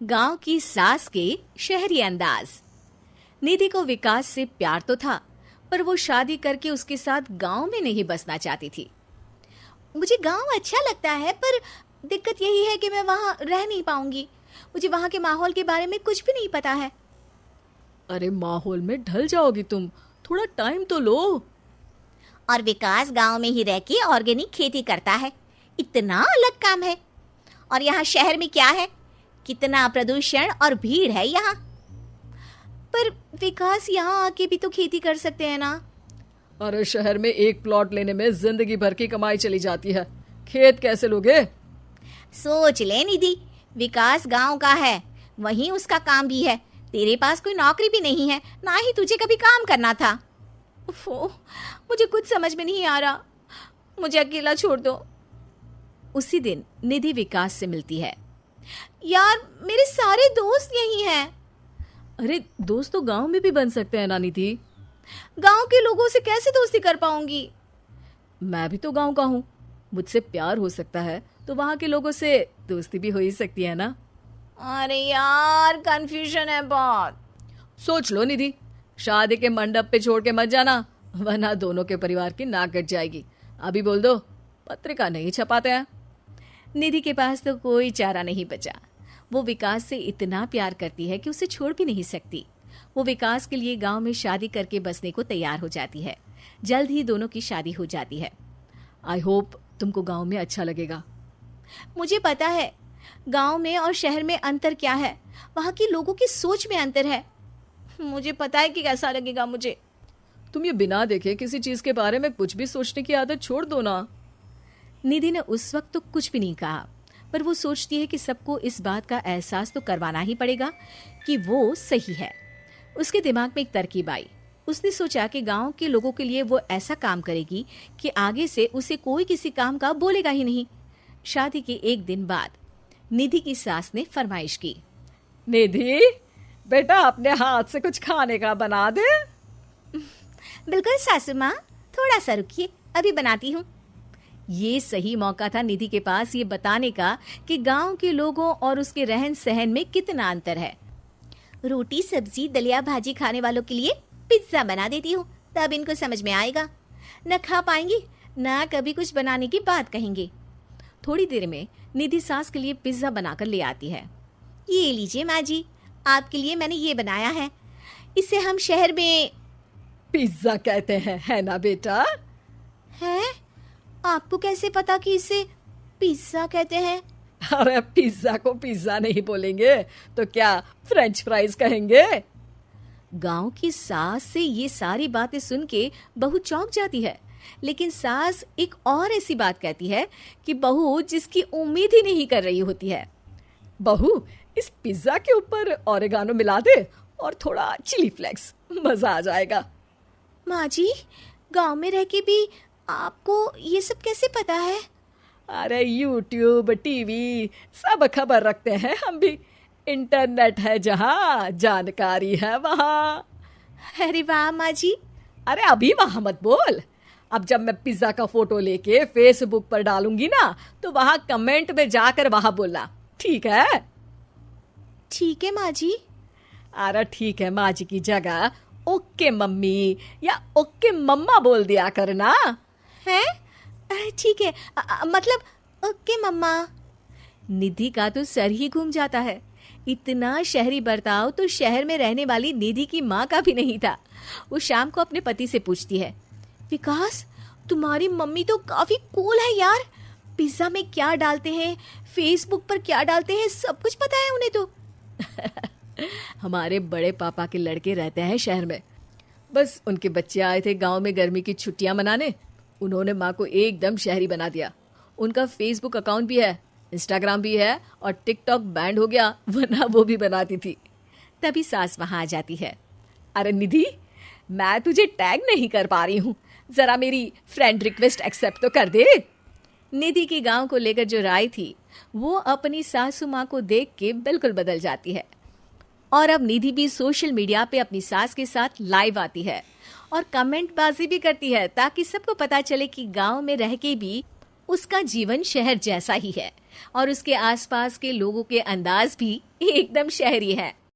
गांव की सास के शहरी अंदाज। निधि को विकास से प्यार तो था, पर वो शादी करके उसके साथ गांव में नहीं बसना चाहती थी। मुझे गांव अच्छा लगता है, पर दिक्कत यही है कि मैं वहां रह नहीं पाऊंगी। मुझे वहां के माहौल के बारे में कुछ भी नहीं पता है। अरे माहौल में ढल जाओगी तुम, थोड़ा टाइम तो लो। और विकास गांव में ही रह के ऑर्गेनिक खेती करता है, इतना अलग काम है। और यहाँ शहर में क्या है, कितना प्रदूषण और भीड़ है यहाँ। पर विकास यहाँ आके भी तो खेती कर सकते हैं ना। अरे शहर में एक प्लॉट लेने में जिंदगी भर की कमाई चली जाती है, खेत कैसे लोगे? सोच ले निधि, विकास गांव का है, वहीं उसका काम भी है। तेरे पास कोई नौकरी भी नहीं है, ना ही तुझे कभी काम करना था। उफ़ो, मुझे कुछ समझ में नहीं आ रहा, मुझे अकेला छोड़ दो। उसी दिन निधि विकास से मिलती है। यार, मेरे सारे दोस्त यही हैं। अरे दोस्त तो गांव में भी बन सकते हैं ना निधि। गांव के लोगों से कैसे दोस्ती कर पाऊंगी? मैं भी तो गांव का हूँ, मुझसे प्यार हो सकता है तो वहाँ के लोगों से दोस्ती भी हो ही सकती है ना। अरे यार, कंफ्यूजन है बहुत। सोच लो निधि, शादी के मंडप पे छोड़ के मत जाना, वरना दोनों के परिवार की नाक कट जाएगी। अभी बोल दो, पत्रिका नहीं छपाते हैं। निधि के पास तो कोई चारा नहीं बचा। वो विकास से इतना प्यार करती है कि उसे छोड़ भी नहीं सकती। वो विकास के लिए गांव में शादी करके बसने को तैयार हो जाती है। जल्द ही दोनों की शादी हो जाती है। आई होप तुमको गांव में अच्छा लगेगा। मुझे पता है गांव में और शहर में अंतर क्या है, वहाँ के लोगों की सोच में अंतर है। मुझे पता है कि कैसा लगेगा मुझे। तुम ये बिना देखे किसी चीज के बारे में कुछ भी सोचने की आदत छोड़ दो ना। निधि ने उस वक्त तो कुछ भी नहीं कहा, पर वो सोचती है कि सबको इस बात का एहसास तो करवाना ही पड़ेगा कि वो सही है। उसके दिमाग में एक तरकीब आई। उसने सोचा कि गांव के लोगों के लिए वो ऐसा काम करेगी कि आगे से उसे कोई किसी काम का बोलेगा ही नहीं। शादी के एक दिन बाद निधि की सास ने फरमाइश की। निधि बेटा, अपने हाथ से कुछ खाने का बना दे। बिल्कुल सासू माँ, थोड़ा सा रुकिए, अभी बनाती हूँ। ये सही मौका था निधि के पास ये बताने का कि गांव के लोगों और उसके रहन सहन में कितना अंतर है। रोटी सब्जी दलिया भाजी खाने वालों के लिए पिज्जा बना देती हूँ, तब इनको समझ में आएगा। न खा पाएंगी, न कभी कुछ बनाने की बात कहेंगे। थोड़ी देर में निधि सास के लिए पिज्जा बनाकर ले आती है। ये लीजिए माँ जी, आपके लिए मैंने ये बनाया है। इसे हम शहर में पिज्जा कहते हैं, है ना बेटा? है? आपको कैसे पता कि इसे पिज्जा कहते हैं? अरे पिज्जा को पिज्जा नहीं बोलेंगे तो क्या फ्रेंच फ्राइज कहेंगे? गांव की सास से ये सारी बातें सुन के बहू चौंक जाती है, लेकिन सास एक और ऐसी बात कहती है कि बहू जिसकी उम्मीद ही नहीं कर रही होती है। बहू, इस पिज्जा के ऊपर ओरेगानो मिला दे और थोड़ा चिली फ्लेक्स, मजा आ जाएगा। माँ जी, गांव में रह के भी आपको ये सब कैसे पता है? अरे यूट्यूब टीवी सब खबर रखते हैं हम भी। इंटरनेट है जहाँ, जानकारी है वहाँ। अरे वाह माँ जी। अरे अभी वहाँ मत बोल, अब जब मैं पिज्जा का फोटो लेके फेसबुक पर डालूंगी ना, तो वहाँ कमेंट में जाकर वहाँ बोलना, ठीक है? ठीक है माँ जी। अरे ठीक है माँ जी की जगह ओके मम्मी या ओके मम्मा बोल दिया करना। है? ठीक है, मतलब ओके मम्मा। निधि का तो सर ही घूम जाता है। इतना शहरी बर्ताव तो शहर में रहने वाली निधि की माँ का भी नहीं था। वो शाम को अपने पति से पूछती है, विकास, तुम्हारी मम्मी तो काफी कूल है यार। पिज्जा में क्या डालते हैं, फेसबुक पर क्या डालते हैं, सब कुछ पता है उन्हें तो। हमारे बड़े पापा के लड़के रहते हैं शहर में, बस उनके बच्चे आए थे गांव में गर्मी की छुट्टियां मनाने। उन्होंने माँ को एकदम शहरी बना दिया। उनका फेसबुक अकाउंट भी है, इंस्टाग्राम भी है और टिकटॉक बैंड हो गया, वरना वो भी बनाती थी। तभी सास वहां आ जाती है। अरे निधि, मैं तुझे टैग नहीं कर पा रही हूँ, जरा मेरी फ्रेंड रिक्वेस्ट एक्सेप्ट तो कर दे। निधि की गांव को लेकर जो राय थी वो अपनी सासू माँ को देख के बिल्कुल बदल जाती है। और अब निधि भी सोशल मीडिया पे अपनी सास के साथ लाइव आती है और कमेंट बाजी भी करती है, ताकि सबको पता चले कि गांव में रह के भी उसका जीवन शहर जैसा ही है और उसके आसपास के लोगों के अंदाज भी एकदम शहरी है।